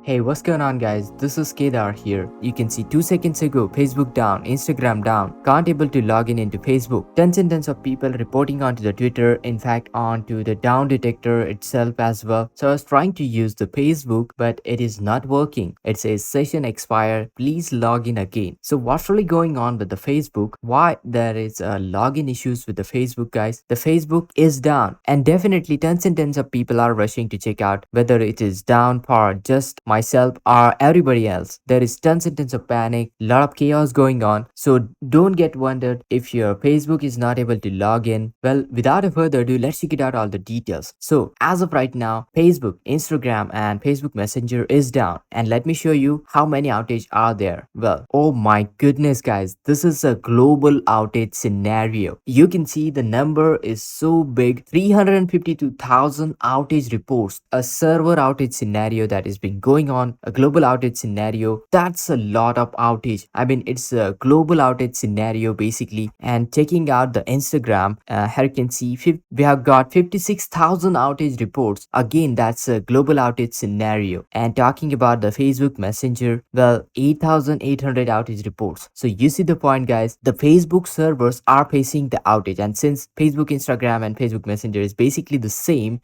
Hey, what's going on guys? This is Kedar here. You can see 2 seconds ago, Facebook down, Instagram down, can't able to log in into Facebook. Tons and tons of people reporting onto the Twitter, in fact onto the down detector itself as well. So I was trying to use the Facebook, but it is not working. It says session expired, please log in again. So what's really going on with the Facebook? Why there is login issues with the Facebook guys? The Facebook is down and definitely tons and tons of people are rushing to check out whether it is down for just myself or everybody else. There is tons and tons of panic, lot of chaos going on. So don't get wondered if your Facebook is not able to log in. Well, without a further ado, let's check it out all the details. So as of right now, Facebook, Instagram and Facebook Messenger is down. And let me show you how many outage are there. Well, oh my goodness guys, this is a global outage scenario. You can see the number is so big, 352,000 outage reports, a server outage scenario that is being going on, a global outage scenario. That's a lot of outage. I mean, it's a global outage scenario basically. And checking out the Instagram, here you can see we have got 56,000 outage reports. Again, that's a global outage scenario. And talking about the Facebook Messenger, well, 8,800 outage reports. So you see the point guys, the Facebook servers are facing the outage, and since Facebook, Instagram and Facebook Messenger is basically the same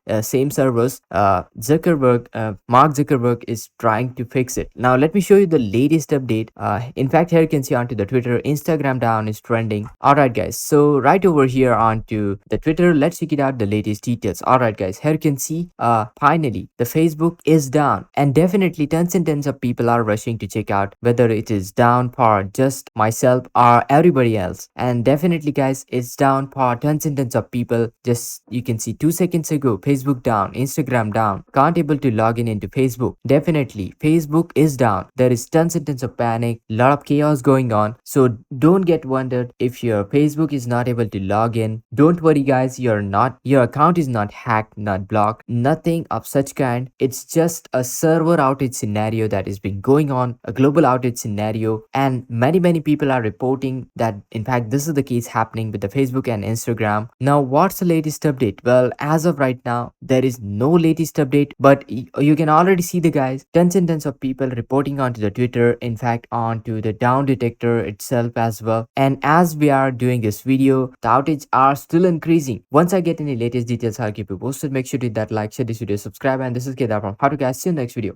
servers, Mark Zuckerberg is trying to fix it. Now let me show you the latest update. In fact, here you can see onto the Twitter, Instagram down is trending. Alright guys, so right over here onto the Twitter, let's check it out the latest details. Alright guys, here you can see finally the Facebook is down, and definitely tons and tons of people are rushing to check out whether it is down for just myself or everybody else. And definitely guys, it's down for tons and tons of people. Just you can see 2 seconds ago, Facebook down, Instagram down, can't able to log in into Facebook. Definitely Facebook is down. There is tons and tons of panic, lot of chaos going on. So don't get wondered if your Facebook is not able to log in. Don't worry guys, your account is not hacked, not blocked, nothing of such kind. It's just a server outage scenario that is being going on, a global outage scenario. And many people are reporting that in fact this is the case happening with the Facebook and Instagram. Now what's the latest update? Well, as of right now there is no latest update, but you can already see the guys, tons and tons of people reporting onto the Twitter, in fact onto the down detector itself as well. And as we are doing this video, the outage are still increasing. Once I get any latest details, I'll keep you posted. Make sure to hit that like, share this video, subscribe, and this is Kedar from How to Guys. See you in the next video.